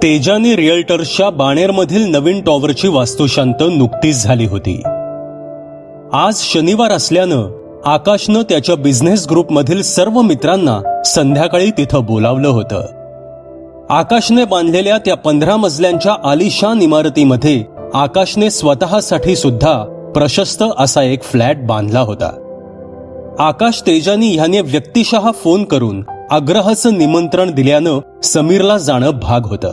तेजानी रिअल्टर्सच्या बाणेरमधील नवीन टॉवरची वास्तुशांत नुकतीच झाली होती. आज शनिवार असल्यानं आकाशनं त्याच्या बिझनेस ग्रुपमधील सर्व मित्रांना संध्याकाळी तिथं बोलावलं होतं. आकाशने बांधलेल्या त्या 15 मजल्यांच्या आलिशान इमारतीमध्ये आकाशने स्वतःसाठी सुद्धा प्रशस्त असा एक फ्लॅट बांधला होता. आकाश तेजानी ह्याने व्यक्तिशः फोन करून आग्रहाचं निमंत्रण दिल्यानं समीरला जाणं भाग होतं.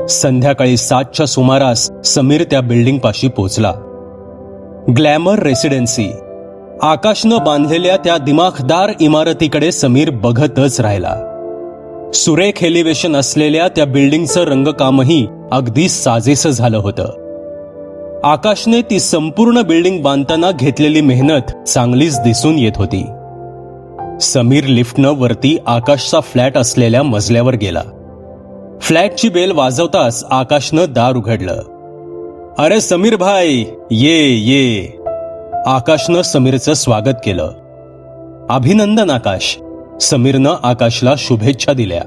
संध्याकाळी 7च्या सुमारास समीर त्या बिल्डिंग पाशी पोहोचला. Glamour residency. आकाशनं बांधलेल्या त्या दिमाखदार इमारतीकडे समीर बघतच राहिला. सुरेख एलिव्हेशन असलेल्या त्या बिल्डिंगचं रंगकामही अगदी साजेसं झालं होतं. आकाशने ती संपूर्ण बिल्डिंग बांधताना घेतलेली मेहनत चांगलीच दिसून येत होती. समीर लिफ्टनं वरती आकाशचा फ्लॅट असलेल्या मजल्यावर गेला. फ्लॅटची बेल वाजवताच आकाशनं दार उघडलं. अरे समीर भाई, ये. आकाशनं समीरचं स्वागत केलं. अभिनंदन आकाश. समीरनं आकाशला शुभेच्छा दिल्या.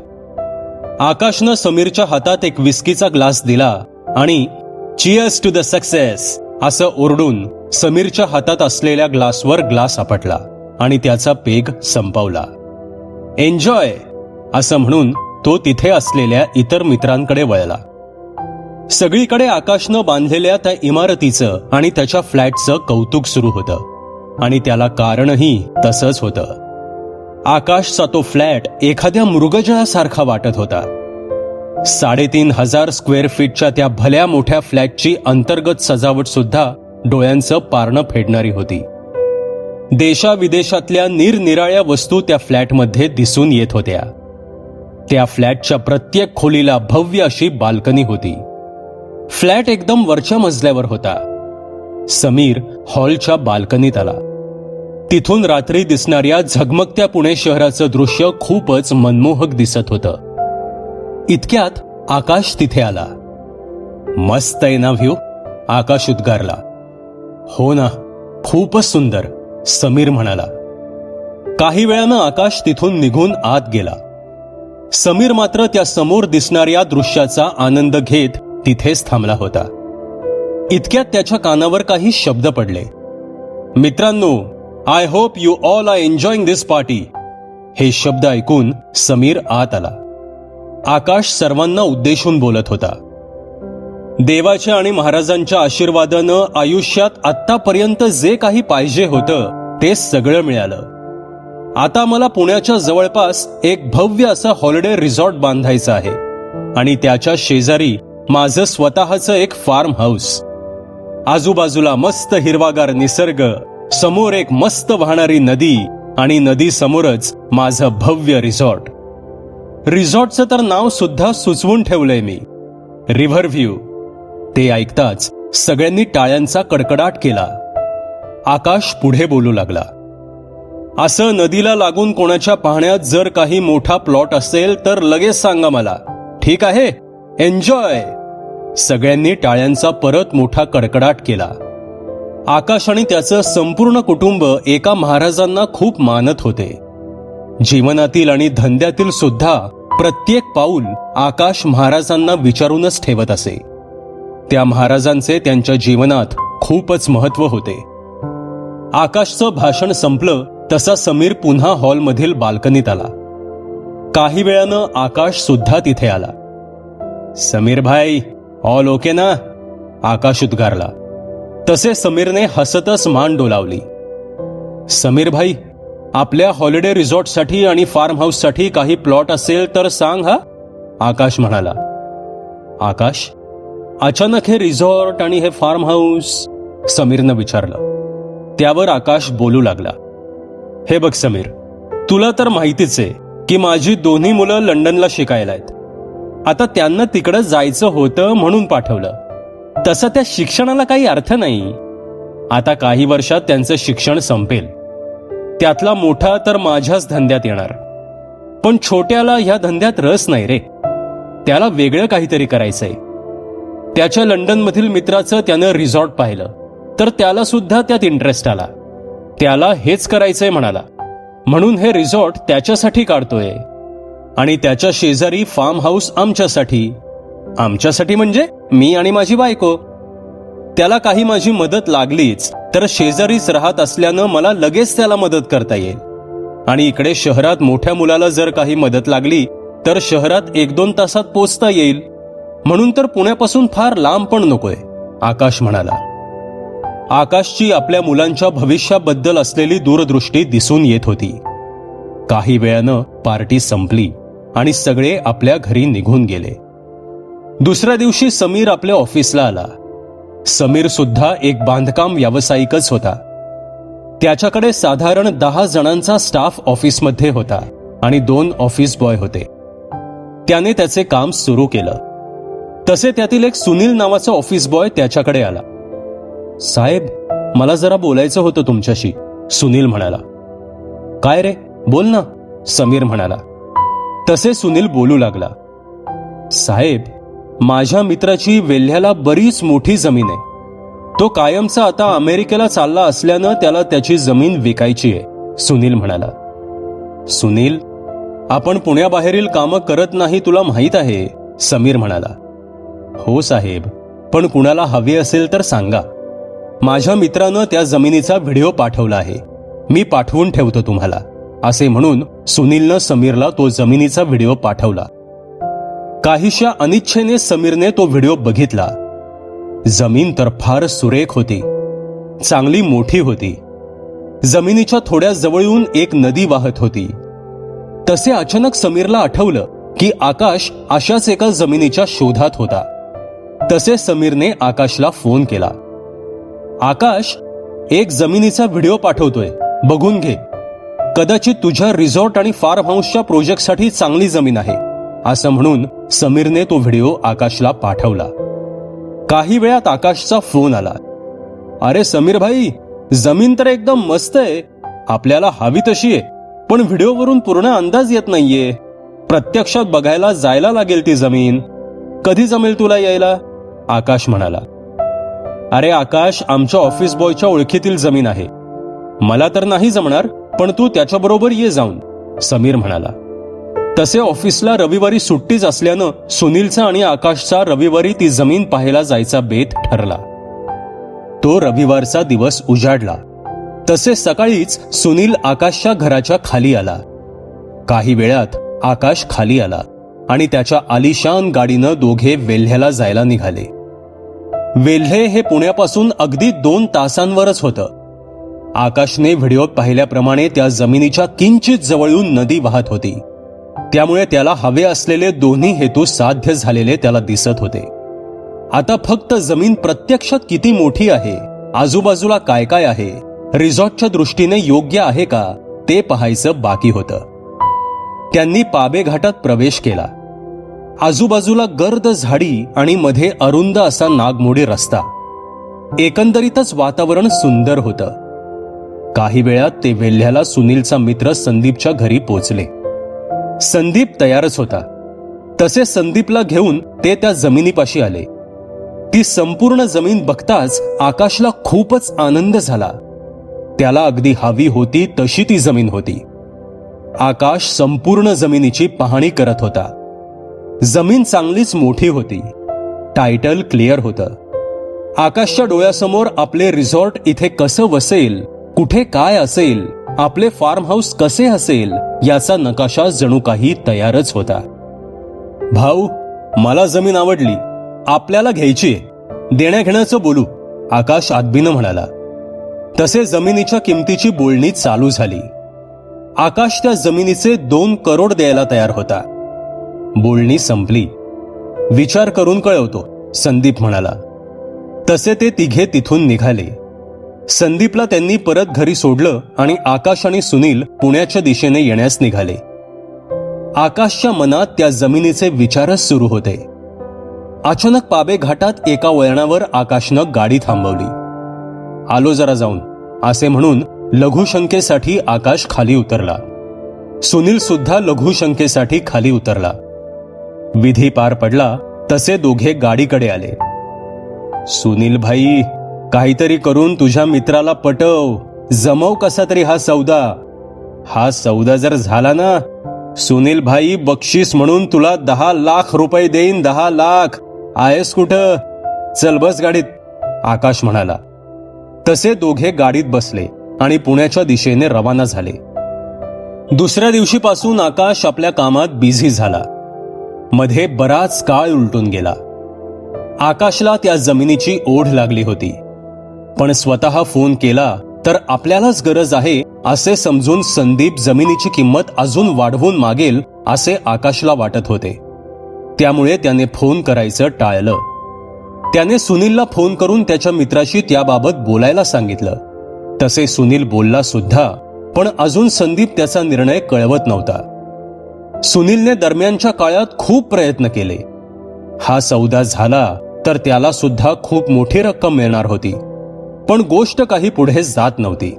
आकाशनं समीरच्या हातात एक विस्कीचा ग्लास दिला आणि चीअर्स टू द सक्सेस असं ओरडून समीरच्या हातात असलेल्या ग्लासवर ग्लास आपटला आणि त्याचा पेग संपवला. एन्जॉय असं म्हणून तो तिथे असलेल्या इतर मित्रांकडे वळला. सगळीकडे आकाशनं बांधलेल्या त्या इमारतीचं आणि त्याच्या फ्लॅटचं कौतुक सुरू होतं आणि त्याला कारणही तसंच होतं. आकाशचा तो फ्लॅट एखाद्या मृगजळासारखा वाटत होता. 3,500 स्क्वेअर फीटच्या त्या भल्या मोठ्या फ्लॅटची अंतर्गत सजावट सुद्धा डोळ्यांचं पारणं फेडणारी होती. देशाविदेशातल्या निरनिराळ्या वस्तू त्या फ्लॅटमध्ये दिसून येत होत्या. त्या फ्लॅटच्या प्रत्येक खोलीला भव्य अशी बाल्कनी होती. फ्लॅट एकदम वरच्या मजल्यावर होता. समीर हॉलच्या बाल्कनीत आला. तिथून रात्री दिसणाऱ्या झगमगत्या पुणे शहराचं दृश्य खूपच मनमोहक दिसत होतं. इतक्यात आकाश तिथे आला. मस्त आहे ना व्ह्यू? आकाश उद्गारला. हो ना, खूपच सुंदर, समीर म्हणाला. काही वेळानं आकाश तिथून निघून आत गेला. समीर मात्र त्या समोर दिसणाऱ्या दृश्याचा आनंद घेत तिथेच थांबला होता. इतक्यात त्याच्या कानावर काही शब्द पडले. मित्रांनो, I hope you all are enjoying this party. हे शब्द ऐकून समीर आत आला. आकाश सर्वांना उद्देशून बोलत होता. देवाच्या आणि महाराजांच्या आशीर्वादानं आयुष्यात आत्तापर्यंत जे काही पाहिजे होतं ते सगळं मिळालं. आता मला पुण्याच्या जवळपास एक भव्य असं हॉलिडे रिसॉर्ट बांधायचं आहे आणि त्याच्या शेजारी माझं स्वतःचं एक फार्म हाऊस. आजूबाजूला मस्त हिरवागार निसर्ग, समोर एक मस्त वाहणारी नदी आणि नदी समोरच माझं भव्य रिसॉर्ट. रिसॉर्टचं तर नाव सुद्धा सुचवून ठेवलंय मी, रिव्हर व्ह्यू. ते ऐकताच सगळ्यांनी टाळ्यांचा कडकडाट केला. आकाश पुढे बोलू लागला. असं नदीला लागून कोणाच्या पाहण्यात जर काही मोठा प्लॉट असेल तर लगेच सांगा मला, ठीक आहे? एन्जॉय. सगळ्यांनी टाळ्यांचा परत मोठा कडकडाट केला. आकाश आणि त्याचं संपूर्ण कुटुंब एका महाराजांना खूप मानत होते. जीवनातील आणि धंद्यातील सुद्धा प्रत्येक पाऊल आकाश महाराजांना विचारूनच ठेवत असे. त्या महाराजांचे त्यांच्या जीवनात खूपच महत्व होते. आकाशचं भाषण संपलं तसा समीर पुन्हा हॉलमधील बाल्कनीत आला. काही वेळानं आकाश सुद्धा तिथे आला. समीर भाई, ऑल ओके ना? आकाश उद्गारला. तसे समीरने हसतच मान डोलावली. समीर भाई, आपल्या हॉलिडे रिसॉर्टसाठी आणि फार्म हाऊससाठी काही प्लॉट असेल तर सांग हा, आकाश म्हणाला. आकाश, अचानक हे रिसॉर्ट आणि हे फार्म हाऊस? समीरनं विचारलं. त्यावर आकाश बोलू लागला. हे बघ समीर, तुला तर माहितीच आहे की माझी दोन्ही मुलं लंडनला शिकायला आहेत. आता त्यांना तिकडं जायचं होतं म्हणून पाठवलं. तसं त्या शिक्षणाला काही अर्थ नाही. आता काही वर्षात त्यांचं शिक्षण संपेल. त्यातला मोठा तर माझ्याच धंद्यात येणार. पण छोट्याला ह्या धंद्यात रस नाही रे. त्याला वेगळं काहीतरी करायचंय. त्याच्या लंडनमधील मित्राचं त्यानं रिसॉर्ट पाहिलं तर त्याला सुद्धा त्यात इंटरेस्ट आला. त्याला हेच करायचंय म्हणाला. म्हणून हे रिसॉर्ट त्याच्यासाठी काढतोय आणि त्याच्या शेजारी फार्म हाऊस आमच्यासाठी आमच्यासाठी म्हणजे मी आणि माझी बायको. त्याला काही माझी मदत लागलीच तर शेजारीच राहत असल्यानं मला लगेच त्याला मदत करता येईल. आणि इकडे शहरात मोठ्या मुलाला जर काही मदत लागली तर शहरात 1-2 तासात पोचता येईल. म्हणून तर पुण्यापासून फार लांब पण नकोय, आकाश म्हणाला. आकाशची आपल्या मुलांच्या भविष्याबद्दल असलेली दूरदृष्टी दिसून येत होती. काही वेळानं पार्टी संपली आणि सगळे आपल्या घरी निघून गेले. दुसऱ्या दिवशी समीर आपल्या ऑफिसला आला. समीर सुद्धा एक बांधकाम व्यावसायिकच होता. त्याच्याकडे साधारण 10 जणांचा स्टाफ ऑफिसमध्ये होता आणि 2 ऑफिस बॉय होते. त्याने त्याचे काम सुरू केलं. तसे त्यातील एक सुनील नावाचा ऑफिस बॉय त्याच्याकडे आला. साहेब, मला जरा बोलायचं होतं तुमच्याशी, सुनील म्हणाला. काय रे, बोल ना, समीर म्हणाला. तसे सुनील बोलू लागला. साहेब, माझ्या मित्राची वेल्ह्याला बरीच मोठी जमीन आहे. तो कायमचा आता अमेरिकेला चालला असल्यानं त्याला त्याची जमीन विकायची आहे, सुनील म्हणाला. सुनील, आपण पुण्याबाहेरील कामं करत नाही तुला माहीत आहे, समीर म्हणाला. हो साहेब, पण कुणाला हवे असेल तर सांगा. माझ्या मित्रानं त्या जमिनीचा व्हिडिओ पाठवला आहे, मी पाठवून ठेवतो तुम्हाला, असे म्हणून सुनीलनं समीरला तो जमिनीचा व्हिडिओ पाठवला. काहीशा अनिच्छेने समीरने तो व्हिडिओ बघितला. जमीन तर फार सुरेख होती, चांगली मोठी होती. जमिनीच्या थोड्या जवळून एक नदी वाहत होती. तसे अचानक समीरला आठवलं की आकाश अशाच एका जमिनीच्या शोधात होता. तसे समीरने आकाशला फोन केला. आकाश, एक जमिनीचा व्हिडिओ पाठवतोय, बघून घे. कदाचित तुझ्या रिसॉर्ट आणि फार्म हाऊसच्या प्रोजेक्टसाठी चांगली जमीन आहे, असं म्हणून समीरने तो व्हिडिओ आकाशला पाठवला. काही वेळात आकाशचा फोन आला. अरे समीर भाई, जमीन तर एकदम मस्त आहे, आपल्याला हवी तशी आहे, पण व्हिडिओवरून पूर्ण अंदाज येत नाहीये. प्रत्यक्षात बघायला जायला लागेल ती जमीन. कधी जमेल तुला यायला, आकाश म्हणाला. अरे आकाश, आमच्या ऑफिस बॉयच्या ओळखीतील जमीन आहे. मला तर नाही जमणार, पण तू त्याच्याबरोबर ये जाऊन, समीर म्हणाला. तसे ऑफिसला रविवारी सुट्टीच असल्यानं सुनीलचा आणि आकाशचा रविवारी ती जमीन पाहायला जायचा बेत ठरला. तो रविवारचा दिवस उजाडला. तसे सकाळीच सुनील आकाशच्या घराच्या खाली आला. काही वेळात आकाश खाली आला आणि त्याच्या आलिशान गाडीनं दोघे वेल्ह्याला जायला निघाले. वेल्हे हे पुण्यापासून अगदी 2 तासांवरच होतं. आकाशने व्हिडिओत पाहिल्याप्रमाणे त्या जमिनीच्या किंचित जवळून नदी वाहत होती. त्यामुळे त्याला हवे असलेले दोन्ही हेतू साध्य झालेले त्याला दिसत होते. आता फक्त जमीन प्रत्यक्षात किती मोठी आहे, आजूबाजूला काय काय आहे, रिसॉर्टच्या दृष्टीने योग्य आहे का, ते पाहायचं बाकी होतं. त्यांनी पाबे घाटात प्रवेश केला. आजूबाजूला गर्द झाडी आणि मध्ये अरुंद असा नागमोडी रस्ता. एकंदरीतच वातावरण सुंदर होतं. काही वेळात ते वेल्ह्याला सुनीलचा मित्र संदीपच्या घरी पोचले. संदीप तयारच होता. तसे संदीपला घेऊन ते त्या जमिनीपाशी आले. ती संपूर्ण जमीन बघताच आकाशला खूपच आनंद झाला. त्याला अगदी हवी होती तशी ती जमीन होती. आकाश संपूर्ण जमिनीची पाहणी करत होता. जमीन चांगलीच मोठी होती. टायटल क्लिअर होतं. आकाशच्या डोळ्यासमोर आपले रिसॉर्ट इथे कसं वसेल, कुठे काय असेल, आपले फार्म हाऊस कसे असेल, याचा नकाशा जणू काही तयारच होता. भाऊ, मला जमीन आवडली, आपल्याला घ्यायची, देण्याघेण्याचं बोलू, आकाश आदबीनं म्हणाला. तसे जमिनीच्या किमतीची बोलणी चालू झाली. आकाश त्या जमिनीचे 2 करोड द्यायला तयार होता. बोलणी संपली. विचार करून कळवतो, संदीप म्हणाला. तसे ते तिघे तिथून निघाले. संदीपला त्यांनी परत घरी सोडलं आणि आकाश आणि सुनील पुण्याच्या दिशेने येण्यास निघाले. आकाशच्या मनात त्या जमिनीचे विचारच सुरू होते. अचानक पाबे घाटात एका वळणावर आकाशनं गाडी थांबवली. आलो जरा जाऊन, असे म्हणून लघुशंकेसाठी आकाश खाली उतरला. सुनील सुद्धा लघुशंकेसाठी खाली उतरला. विधी पार पडला तसे दोघे गाडीकडे आले. सुनील भाई, काहीतरी करून तुझ्या मित्राला पटव, जमव कसा तरी हा सौदा. हा सौदा जर झाला ना सुनील भाई, बक्षीस म्हणून तुला 10 लाख रुपये देईन. 10 लाख. आहेस कुठं? चल बस गाडीत, आकाश म्हणाला. तसे दोघे गाडीत बसले आणि पुण्याच्या दिशेने रवाना झाले. दुसऱ्या दिवशीपासून आकाश आपल्या कामात बिझी झाला. मध्ये बराच काळ उलटून गेला. आकाशला त्या जमिनीची ओढ लागली होती, पण स्वतः फोन केला तर आपल्यालाच गरज आहे असे समजून संदीप जमिनीची किंमत अजून वाढवून मागेल असे आकाशला वाटत होते. त्यामुळे त्याने फोन करायचं टाळलं. त्याने सुनीलला फोन करून त्याच्या मित्राशी त्याबाबत बोलायला सांगितलं. तसे सुनील बोलला सुद्धा, पण अजून संदीप त्याचा निर्णय कळवत नव्हता. सुनीलने दरम्यानच्या काळात खूप प्रयत्न केले. हा सौदा झाला तर त्याला सुद्धा खूप मोठी रक्कम मिळणार होती, पण गोष्ट काही पुढे जात नव्हती.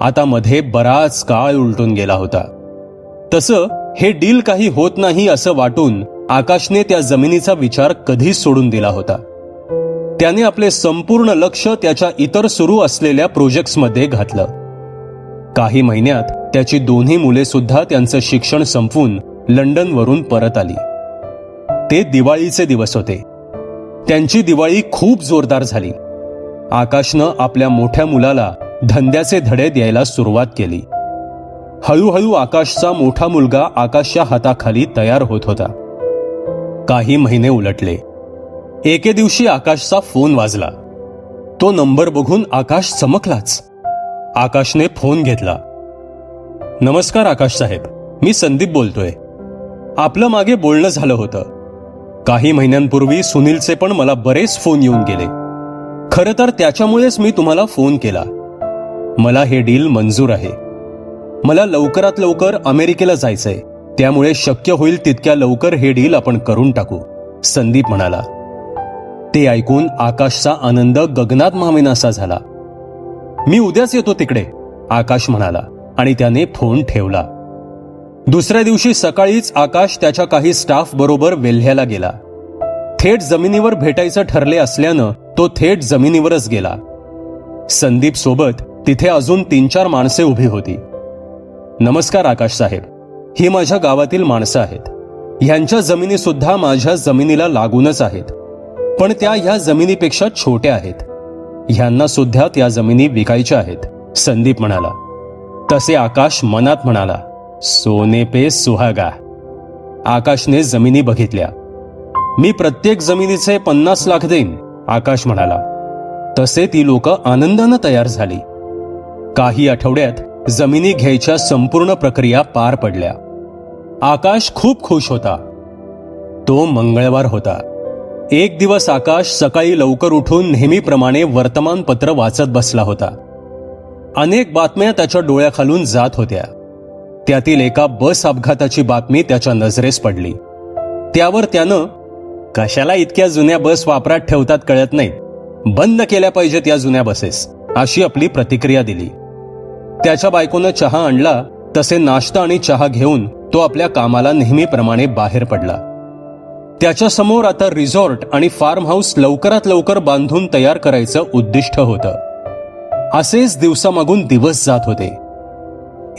आता मध्ये बराच काळ उलटून गेला होता. तसं हे डील काही होत नाही असं वाटून आकाशने त्या जमिनीचा विचार कधीच सोडून दिला होता. त्याने आपले संपूर्ण लक्ष त्याच्या इतर सुरू असलेल्या प्रोजेक्ट्समध्ये घातलं. काही महिन्यात त्याची दोन्ही मुले सुद्धा त्यांचं शिक्षण संपवून लंडनवरून परत आली. ते दिवाळीचे दिवस होते. त्यांची दिवाळी खूप जोरदार झाली. आकाशनं आपल्या मोठ्या मुलाला धंद्याचे धडे द्यायला सुरुवात केली. हळूहळू आकाशचा मोठा मुलगा आकाशच्या हाताखाली तयार होत होता. काही महिने उलटले. एके दिवशी आकाशचा फोन वाजला. तो नंबर बघून आकाश चमकलाच. आकाशने फोन घेतला. नमस्कार आकाश साहेब, मी संदीप बोलतोय. आपलं मागे बोलणं झालं होतं. काही महिन्यांपूर्वी सुनीलचे पण मला बरेच फोन येऊन गेले. खरं तर त्याच्यामुळेच मी तुम्हाला फोन केला. मला हे डील मंजूर आहे. मला लवकरात लवकर अमेरिकेला जायचंय, त्यामुळे शक्य होईल तितक्या लवकर हे डील आपण करून टाकू, संदीप म्हणाला. ते ऐकून आकाशचा आनंद गगनात मावेनासा झाला. मी उद्याच येतो तिकडे, आकाश म्हणाला आणि त्याने फोन ठेवला. दुसऱ्या दिवशी सकाळीच आकाश त्याच्या काही स्टाफ बरोबर वेल्ह्याला गेला. थेट जमिनीवर भेटायचं ठरले असल्यानं तो थेट जमिनीवरच गेला. संदीप सोबत तिथे अजून 3-4 माणसे उभी होती. नमस्कार आकाश साहेब, ही माझ्या गावातील माणसं आहेत. ह्यांच्या जमिनी सुद्धा माझ्या जमिनीला लागूनच आहेत, पण त्या ह्या जमिनीपेक्षा छोट्या आहेत. ह्यांना सुद्धा त्या जमिनी विकायच्या आहेत, संदीप म्हणाला. तसे आकाश मनात म्हणाला, सोने पे सुहागा. आकाशने जमिनी बघितल्या. मी प्रत्येक जमिनीचे 50 लाख देईन, आकाश म्हणाला. तसे ती लोक आनंदानं तयार झाली. काही आठवड्यात जमिनी घ्यायच्या संपूर्ण प्रक्रिया पार पडल्या. आकाश खूप खुश होता. तो मंगळवार होता. एक दिवस आकाश सकाळी लवकर उठून नेहमीप्रमाणे वर्तमानपत्र वाचत बसला होता. अनेक बातम्या त्याच्या डोळ्याखालून जात होत्या. त्यातील एका बस अपघाताची बातमी त्याच्या नजरेस पडली. त्यावर त्यानं, कशाला इतक्या जुन्या बस वापरात ठेवतात कळत नाही, बंद केल्या पाहिजेत या जुन्या बसेस, अशी आपली प्रतिक्रिया दिली. त्याच्या बायकोनं चहा आणला. तसे नाश्ता आणि चहा घेऊन तो आपल्या कामाला नेहमीप्रमाणे बाहेर पडला. त्याच्यासमोर आता रिसॉर्ट आणि फार्म हाऊस लवकरात लवकर बांधून तयार करायचं उद्दिष्ट होतं. असेच दिवसामागून दिवस जात होते.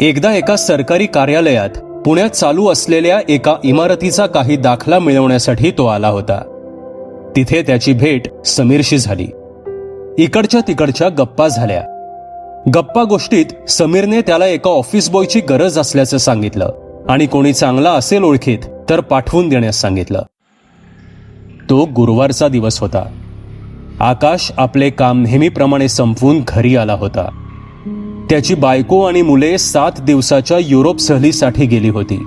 एकदा एका सरकारी कार्यालयात पुण्यात चालू असलेल्या एका इमारतीचा काही दाखला मिळवण्यासाठी तो आला होता. तिथे त्याची भेट समीरशी झाली. इकडच्या तिकडच्या गप्पा झाल्या. गप्पा गोष्टीत समीरने त्याला एका ऑफिस बॉयची गरज असल्याचं सांगितलं आणि कोणी चांगला असेल ओळखीत तर पाठवून देण्यास सांगितलं. तो गुरुवारचा दिवस होता. आकाश आपले काम नेहमीप्रमाणे संपवून घरी आला होता. त्याची बायको आणि मुले 7 दिवसाच्या युरोप सहलीसाठी गेली होती.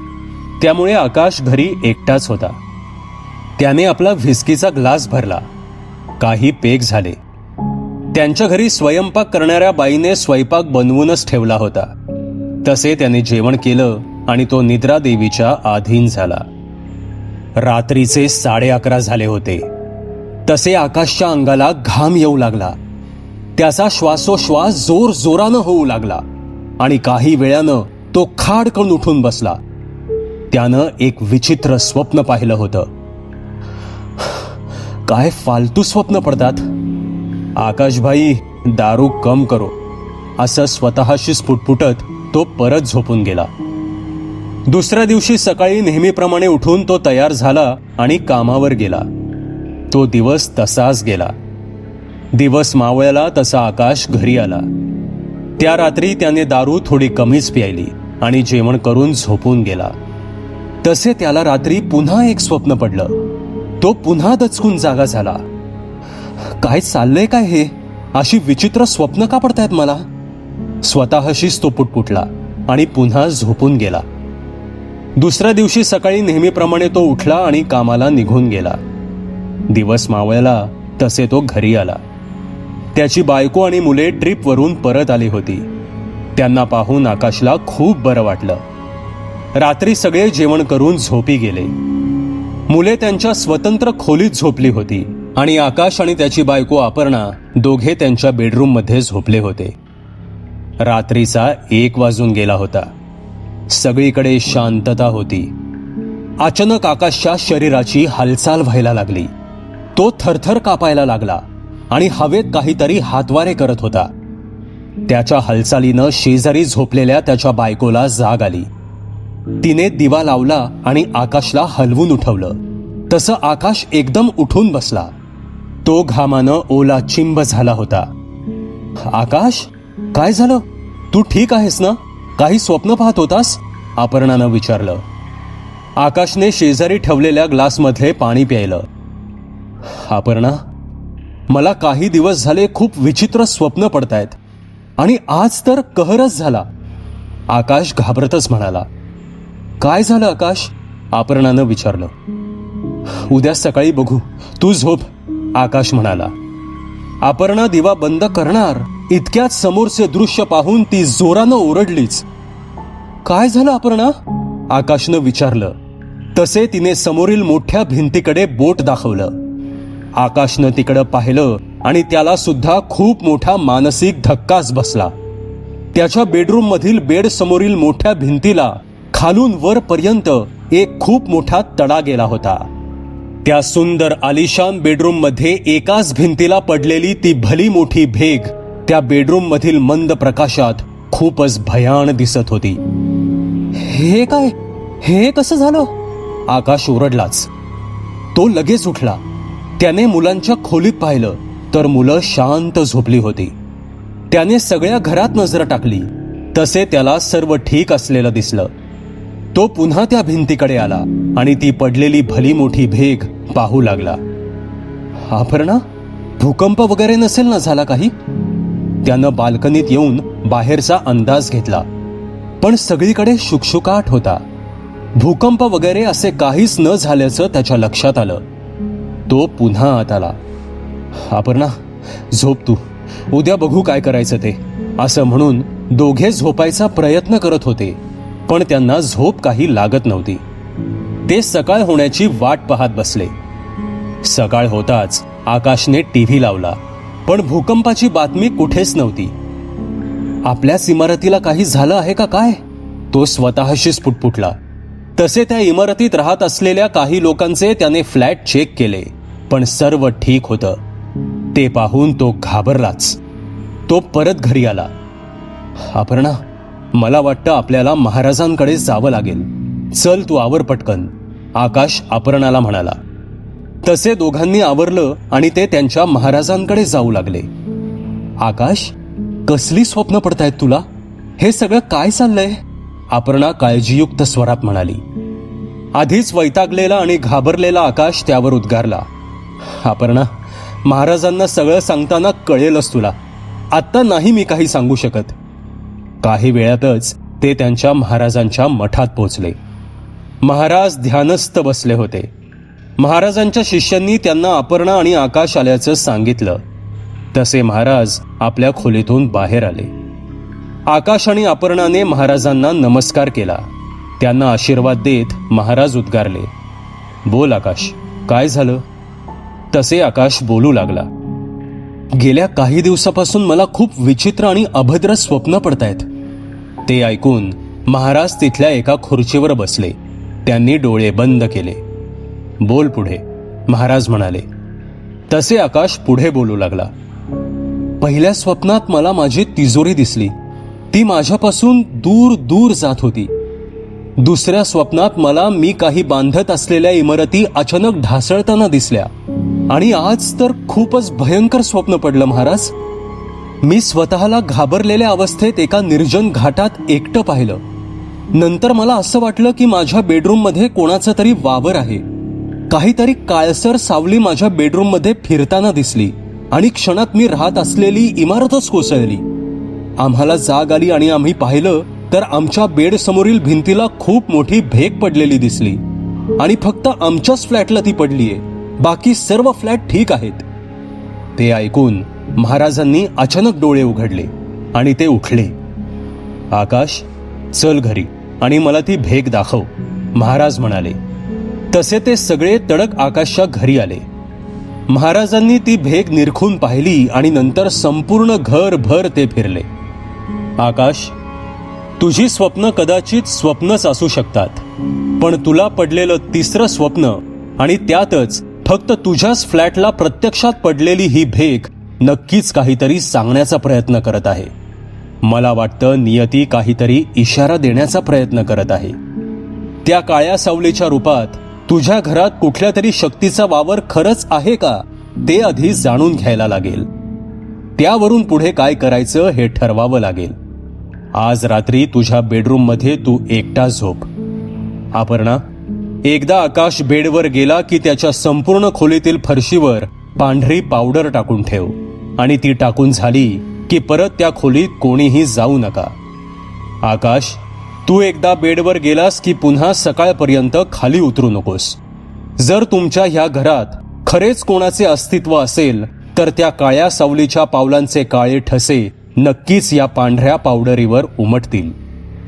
त्यामुळे आकाश घरी एकटाच होता. त्याने आपला व्हिस्कीचा ग्लास भरला. काही पेग झाले. त्यांच्या घरी स्वयंपाक करणाऱ्या बाईने स्वयंपाक बनवूनच ठेवला होता. तसे त्याने जेवण केलं आणि तो निद्रा देवीच्या अधीन झाला. रात्रीचे 11:30 झाले होते. तसे आकाशच्या अंगाला घाम येऊ लागला. त्याचा श्वासोश्वास जोर जोरानं होऊ लागला आणि काही वेळानं तो खाडकन उठून बसला. त्यानं एक विचित्र स्वप्न पाहिलं होतं. काय फालतू स्वप्न पडतात. आकाश भाई, दारू कम करो, असं स्वतःशी स्फुटफुटत तो परत झोपून गेला. दुसऱ्या दिवशी सकाळी नेहमीप्रमाणे उठून तो तयार झाला आणि कामावर गेला. तो दिवस तसाच गेला. दिवस मावळला तसा आकाश घरी आला. त्या रात्री त्याने दारू थोडी कमीच प्यायली आणि जेवण करून झोपून गेला. तसे त्याला रात्री पुन्हा एक स्वप्न पडलं. तो पुन्हा दचकून जागा झाला. काय चाललंय काय हे? अशी विचित्र स्वप्न का पडतायत मला? स्वतःशीच तो पुटपुटला आणि पुन्हा झोपून गेला. दुसऱ्या दिवशी सकाळी नेहमीप्रमाणे तो उठला आणि कामाला निघून गेला. दिवस मावळला तसे तो घरी आला. त्याची बायको आणि मुले ट्रिपवरून परत आली होती. त्यांना पाहून आकाशला खूप बरं वाटलं. रात्री सगळे जेवण करून झोपी गेले. मुले त्यांच्या स्वतंत्र खोलीत झोपली होती आणि आकाश आणि त्याची बायको अपर्णा दोघे त्यांच्या बेडरूममध्ये झोपले होते. रात्रीचा 1 वाजून गेला होता. सगळीकडे शांतता होती. अचानक आकाशच्या शरीराची हालचाल व्हायला लागली. तो थरथर कापायला लागला आणि हवेत काहीतरी हातवारे करत होता. त्याच्या हालचालीनं शेजारी झोपलेल्या त्याच्या बायकोला जाग आली. तिने दिवा लावला आणि आकाशला हलवून उठवलं. तसं आकाश एकदम उठून बसला. तो घामानं ओला चिंब झाला होता. आकाश, काय झालं? तू ठीक आहेस ना? काही स्वप्न पाहत होतास? अपर्णानं विचारलं. आकाशने शेजारी ठेवलेल्या ग्लासमधले पाणी प्यायलं. अपर्णा, मला काही दिवस झाले खूप विचित्र स्वप्न पडतायत आणि आज तर कहरच झाला. आकाश घाबरतच म्हणाला. काय झालं आकाश? अपर्णानं विचारलं. उद्या सकाळी बघू, तू झोप, आकाश म्हणाला. अपर्णा दिवा बंद करणार इतक्यात समोरचे दृश्य पाहून ती जोरानं ओरडलीच. काय झालं अपर्णा? आकाशनं विचारलं. तसे तिने समोरील मोठ्या भिंतीकडे बोट दाखवलं. आकाशनं तिकडं पाहिलं आणि त्याला सुद्धा खूप मोठा मानसिक धक्काच बसला. त्याच्या बेडरूम मधील बेड समोरील मोठ्या भिंतीला खालून वरपर्यंत एक खूप मोठा तडा गेला होता. त्या सुंदर आलिशान बेडरूम मध्ये एकाच भिंतीला पडलेली ती भली मोठी भेग त्या बेडरूम मधील मंद प्रकाशात खूपच भयान दिसत होती. हे काय? हे कसं झालं? आकाश ओरडलाच. तो लगेच उठला. त्याने मुलांच्या खोलीत पाहिलं तर मुलं शांत झोपली होती. त्याने सगळ्या घरात नजर टाकली. तसे त्याला सर्व ठीक असलेलं दिसलं. तो पुन्हा त्या भिंतीकडे आला आणि ती पडलेली भली मोठी भेग पाहू लागला. अपर्णा, भूकंप वगैरे नसेल ना झाला काही? त्यानं बाल्कनीत येऊन बाहेरचा अंदाज घेतला, पण सगळीकडे शुकशुकाट होता. भूकंप वगैरे असे काहीच न झाल्याचं त्याच्या लक्षात आलं. तो पुन्हा आत आला. अपर्णा, झोप तू, उद्या बघू काय करायचं ते, असं म्हणून दोघे झोपायचा प्रयत्न करत होते, पण त्यांना झोप काही लागत नव्हती. ते सकाळ होण्याची वाट पाहत बसले. सकाळ होताच आकाशने टीव्ही लावला, पण भूकंपाची बातमी कुठेच नव्हती. आपल्याच इमारतीला काही झालं आहे का काय? तो स्वतःशीच पुटपुटला. तसे त्या इमारतीत राहत असलेल्या काही लोकांचे त्याने फ्लॅट चेक केले, पण सर्व ठीक होतं. ते पाहून तो घाबरलाच. तो परत घरी आला. अपर्णा, मला वाटतं आपल्याला महाराजांकडे जावं लागेल. चल तू आवर पटकन, आकाश अपर्णाला म्हणाला. तसे दोघांनी आवरलं आणि ते त्यांच्या महाराजांकडे जाऊ लागले. आकाश, कसली स्वप्न पडतायत तुला? हे सगळं काय चाललंय? अपर्णा काळजीयुक्त स्वरात म्हणाली. आधीच वैतागलेला आणि घाबरलेला आकाश त्यावर उद्गारला. अपर्णा, महाराजांना सगळं सांगताना कळेलच तुला. आत्ता नाही मी काही सांगू शकत. काही वेळातच ते त्यांच्या महाराजांच्या मठात पोचले. महाराज ध्यानस्थ बसले होते. महाराजांच्या शिष्यांनी त्यांना अपर्णा आणि आकाश आल्याचं सांगितलं. तसे महाराज आपल्या खोलीतून बाहेर आले. आकाश आणि अपर्णाने महाराजांना नमस्कार केला. त्यांना आशीर्वाद देत महाराज उद्गारले. बोल आकाश, काय झालं? तसे आकाश बोलू लागला. गेल्या काही दिवसापासून मला खूप विचित्र आणि अभद्र स्वप्न पडतायत. ते ऐकून महाराज तिथल्या एका खुर्चीवर बसले. त्यांनी डोळे बंद केले. बोल पुढे, महाराज म्हणाले. तसे आकाश पुढे बोलू लागला. पहिल्या स्वप्नात मला माझी तिजोरी दिसली. ती माझ्यापासून दूर दूर जात होती. दुसऱ्या स्वप्नात मला मी काही बांधत असलेल्या इमारती अचानक ढासळताना दिसल्या. आणि आज तर खूपच भयंकर स्वप्न पडलं महाराज. मी स्वतःला घाबरलेल्या अवस्थेत एका निर्जन घाटात एकटं पाहिलं. नंतर मला असं वाटलं की माझ्या बेडरूममध्ये कोणाचं तरी वावर आहे. काहीतरी काळसर सावली माझ्या बेडरूममध्ये फिरताना दिसली आणि क्षणात मी राहत असलेली इमारतच कोसळली. आम्हाला जाग आली आणि आम्ही पाहिलं तर आमच्या बेड समोरील भिंतीला खूप मोठी भेग पडलेली दिसली. आणि फक्त आमच्याच फ्लॅटला ती पडलीये, बाकी सर्व फ्लॅट ठीक आहेत. ते ऐकून महाराजांनी अचानक डोळे उघडले आणि ते उठले. आकाश, चल घरी आणि मला ती भेग दाखव, महाराज म्हणाले. तसे ते सगळे तडक आकाशच्या घरी आले. महाराजांनी ती भेग निरखून पाहिली आणि नंतर संपूर्ण घरभर ते फिरले. आकाश, तुझी स्वप्न कदाचित स्वप्नच असू शकतात, पण तुला पडलेलं तिसरं स्वप्न आणि त्यातच फक्त तुझ्याच फ्लॅटला प्रत्यक्षात पडलेली ही भेग नक्कीच काहीतरी सांगण्याचा प्रयत्न करत आहे. मला वाटतं नियती काहीतरी इशारा देण्याचा प्रयत्न करत आहे. त्या काळ्या सावलीच्या रूपात तुझ्या घरात कुठल्या तरी शक्तीचा वावर खरंच आहे का, ते आधी जाणून घ्यायला लागेल. त्यावरून पुढे काय करायचं हे ठरवावं लागेल. आज रात्री तुझ्या बेडरूममध्ये तू एकटा झोप. अपर्णा, एकदा आकाश बेडवर गेला की त्याच्या संपूर्ण खोलीतील फरशीवर पांढरी पावडर टाकून ठेव आणि ती टाकून झाली की परत त्या खोलीत कोणीही जाऊ नका. आकाश, तू एकदा बेडवर गेलास की पुन्हा सकाळपर्यंत खाली उतरू नकोस. जर तुमच्या ह्या घरात खरेच कोणाचे अस्तित्व असेल तर त्या काळ्या सावलीच्या पावलांचे काळे ठसे नक्कीच या पांढऱ्या पावडरीवर उमटतील.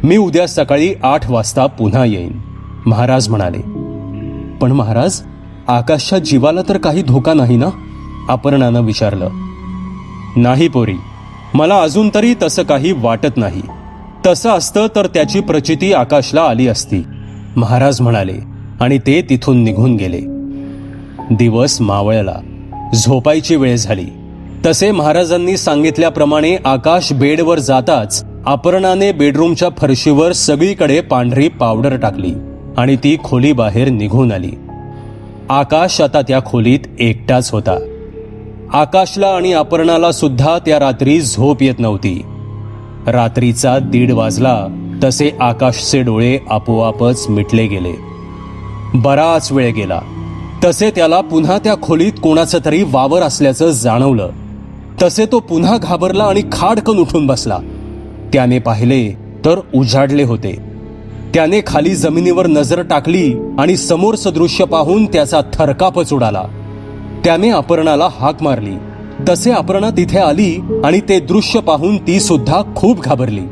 मी उद्या सकाळी 8 वाजता पुन्हा येईन, महाराज म्हणाले. पण महाराज, आकाशच्या जीवाला तर काही धोका नाही ना, अपर्णानं विचारलं. नाही पोरी, मला अजून तरी तसं काही वाटत नाही. तसं असतं तर त्याची प्रचिती आकाशला आली असती, महाराज म्हणाले आणि ते तिथून निघून गेले. दिवस मावळला, झोपायची वेळ झाली. तसे महाराजांनी सांगितल्याप्रमाणे आकाश बेडवर जाताच अपर्णाने बेडरूमच्या फरशीवर सगळीकडे पांढरी पावडर टाकली आणि ती खोली बाहेर निघून आली. आकाश आता त्या खोलीत एकटाच होता. आकाशला आणि अपर्णाला सुद्धा त्या रात्री झोप येत नव्हती. रात्रीचा 1:30 वाजला तसे आकाशचे डोळे आपोआपच मिटले गेले. बराच वेळ गेला तसे त्याला पुन्हा त्या खोलीत कोणाचं तरी वावर असल्याचं जाणवलं. तसे तो पुन्हा घाबरला आणि खाडकन उठून बसला. त्याने पाहिले तर उजाडले होते. त्याने खाली जमिनीवर नजर टाकली आणि समोरचं दृश्य पाहून त्याचा थरकापच उडाला. त्याने अपर्णाला हाक मारली. तसे अपर्णा तिथे आली आणि ते दृश्य पाहून ती सुद्धा खूप घाबरली.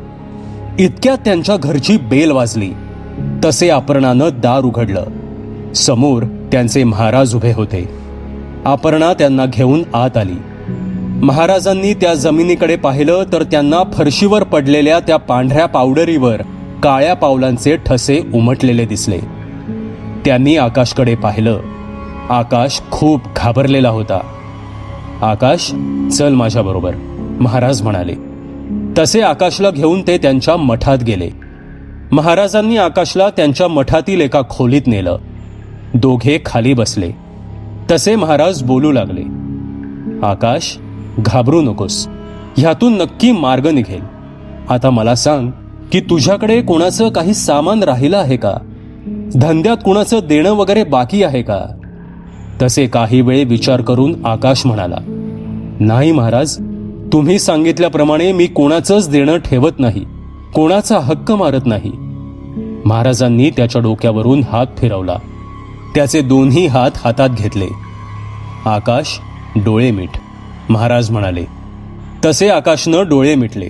इतक्यात त्यांच्या घरची बेल वाजली. तसे अपर्णानं दार उघडलं. समोर त्यांचे महाराज उभे होते. अपर्णा त्यांना घेऊन आत आली. महाराजांनी त्या जमिनीकडे पाहिलं तर त्यांना फरशीवर पडलेल्या त्या पांढऱ्या पावडरीवर काळ्या पावलांचे ठसे उमटलेले दिसले. त्यांनी आकाशकडे पाहिलं. आकाश खूप घाबरलेला होता. आकाश, चल माझ्याबरोबर, महाराज म्हणाले. तसे आकाशला घेऊन ते त्यांच्या मठात गेले. महाराजांनी आकाशला त्यांच्या मठातील एका खोलीत नेलं. दोघे खाली बसले. तसे महाराज बोलू लागले. आकाश, घाबरू नकोस, ह्यातून नक्की मार्ग निघेल. आता मला सांग की तुझ्याकडे कोणाचं काही सामान राहिलं आहे का? धंद्यात कोणाचं देणं वगैरे बाकी आहे का? तसे काही वेळ विचार करून आकाश म्हणाला, नाही महाराज, तुम्ही सांगितल्याप्रमाणे मी कोणाचंच देणं ठेवत नाही, कोणाचा हक्क मारत नाही. महाराजांनी त्याच्या डोक्यावरून हात फिरवला. त्याचे दोन्ही हात हातात घेतले. आकाश, डोळे मीट, महाराज म्हणाले. तसे आकाशनं डोळे मिटले.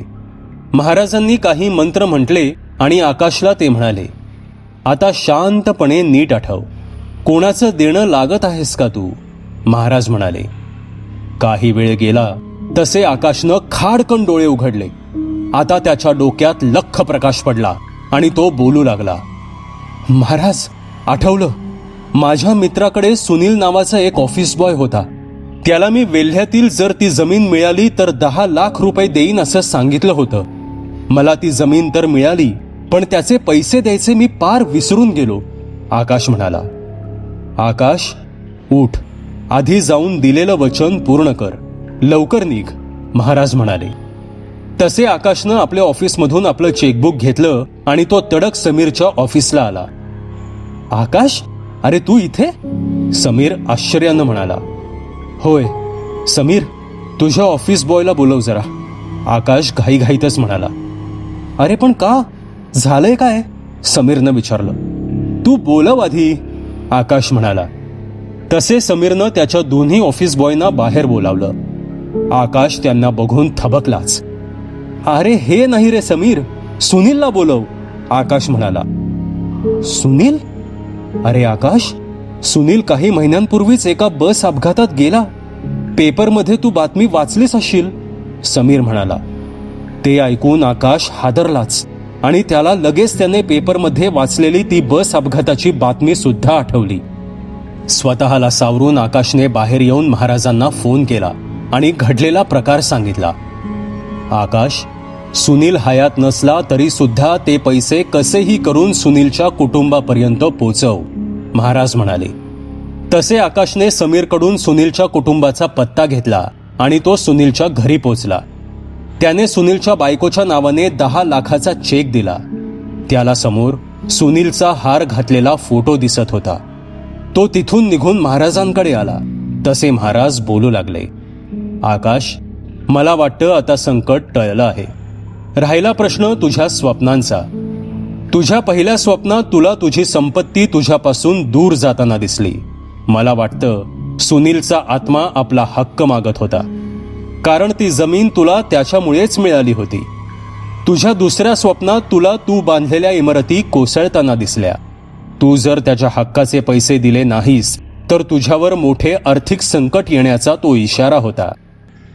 महाराजांनी काही मंत्र म्हटले आणि आकाशला ते म्हणाले, आता शांतपणे नीट आठव, कोणाचं देणं लागत आहेस का तू? महाराज म्हणाले. काही वेळ गेला तसे आकाशनं खाडकन डोळे उघडले. आता त्याच्या डोक्यात लख्ख प्रकाश पडला आणि तो बोलू लागला, महाराज, आठवलं, माझ्या मित्राकडे सुनील नावाचा एक ऑफिस बॉय होता. त्याला मी वेल्ह्यातील जर ती जमीन मिळाली तर 10 लाख रुपये देईन असं सांगितलं होतं. मला ती जमीन तर मिळाली, पण त्याचे पैसे द्यायचे मी पार विसरून गेलो. आकाश म्हणाला. आकाश, उठ, आधी जाऊन दिलेलं वचन पूर्ण कर, लवकर निघ, महाराज म्हणाले. तसे आकाशनं आपल्या ऑफिसमधून आपलं चेकबुक घेतलं आणि तो तडक समीरच्या ऑफिसला आला. आकाश, अरे तू इथे? समीर आश्चर्यानं म्हणाला. होय समीर, तुझ्या ऑफिस बॉयला बोलव जरा, आकाश घाईघाईतच म्हणाला. अरे पण का, झालंय काय? समीरनं विचारलं. तू बोलव आधी, आकाश म्हणाला. तसे समीरनं त्याच्या दोन्ही ऑफिस बॉयना बाहेर बोलावलं. आकाश त्यांना बघून थबकलाच. अरे हे नाही रे समीर, सुनीलला बोलव, आकाश म्हणाला. सुनील? अरे आकाश, सुनील काही महिन्यांपूर्वीच एका बस अपघातात गेला. पेपरमध्ये तू बातमी वाचलीच असशील, समीर म्हणाला. ते ऐकून आकाश हादरलाच आणि त्याला लगेच त्याने पेपरमध्ये वाचलेली ती बस अपघाताची बातमी सुद्धा आठवली. स्वतःला सावरून आकाशने बाहेर येऊन महाराजांना फोन केला आणि घडलेला प्रकार सांगितला. आकाश, सुनील हयात नसला तरी सुद्धा ते पैसे कसेही करून सुनीलच्या कुटुंबापर्यंत पोचव, महाराज म्हणाले. तसे आकाशने समीरकडून सुनीलच्या कुटुंबाचा पत्ता घेतला आणि तो सुनीलच्या घरी पोचला. त्याने सुनीलच्या बायकोच्या नावाने 10 लाखाचा चेक दिला. त्याला समोर सुनीलचा हार घातलेला फोटो दिसत होता. तो तिथून निघून महाराजांकडे आला. तसे महाराज बोलू लागले. आकाश, मला वाटतं आता संकट टळलं आहे. राहिला प्रश्न तुझ्या स्वप्नांचा. तुझ्या पहिल्या स्वप्नात तुला तुझी संपत्ती तुझ्यापासून दूर जाताना दिसली. मला वाटतं सुनीलचा आत्मा आपला हक्क मागत होता, कारण ती जमीन तुला त्याच्यामुळेच मिळाली होती. तुझ्या दुसऱ्या स्वप्नात तुला तू बांधलेल्या इमारती कोसळताना दिसल्या. तू जर त्याच्या हक्काचे पैसे दिले नाहीस तर तुझ्यावर मोठे आर्थिक संकट येण्याचा तो इशारा होता.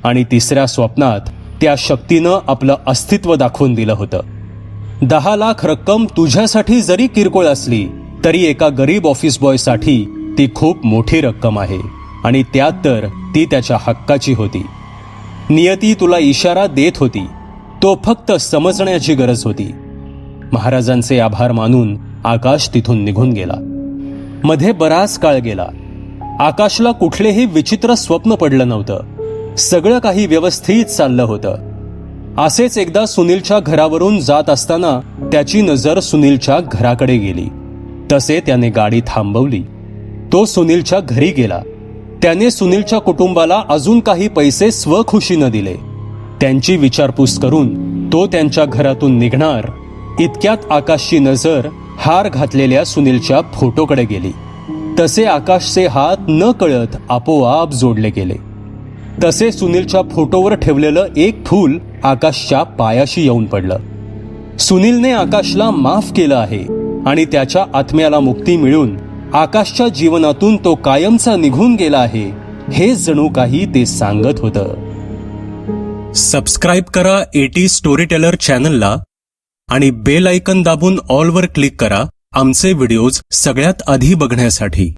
आणि तिसऱ्या स्वप्नात त्या शक्तीनं आपलं अस्तित्व दाखवून दिलं होतं. 10 लाख रक्कम तुझ्यासाठी जरी किरकोळ असली तरी एका गरीब ऑफिस बॉयसाठी ती खूप मोठी रक्कम आहे. आणि त्यात तर ती त्याच्या हक्काची होती. नियती तुला इशारा देत होती, तो फक्त समजण्याची गरज होती. महाराजांचे आभार मानून आकाश तिथून निघून गेला. मध्ये बराच काळ गेला. आकाशला कुठलेही विचित्र स्वप्न पडलं नव्हतं. सगळं काही व्यवस्थित चाललं होतं. असेच एकदा सुनीलच्या घरावरून जात असताना त्याची नजर सुनीलच्या घराकडे गेली. तसे त्याने गाडी थांबवली. तो सुनीलच्या घरी गेला. त्याने सुनीलच्या कुटुंबाला अजून काही पैसे स्वखुशीनं दिले. त्यांची विचारपूस करून तो त्यांच्या घरातून निघणार इतक्यात आकाशची नजर हार घातलेल्या सुनीलच्या फोटोकडे गेली. तसे आकाशचे हात न कळत आपोआप जोडले गेले. तसे सुनीलच्या फोटोवर ठेवलेलं एक फूल आकाशच्या पायाशी येऊन पडलं. सुनीलने आकाशला माफ केलं आहे आणि त्याच्या आत्म्याला मुक्ती मिळून आकाशच्या जीवनातून तो कायमचा निघून गेला आहे, हे जणू काही ते सांगत होतं. सबस्क्राईब करा एटी स्टोरी टेलर चॅनलला आणि बेल आयकन दाबून ऑलवर क्लिक करा आमचे व्हिडिओज सगळ्यात आधी बघण्यासाठी.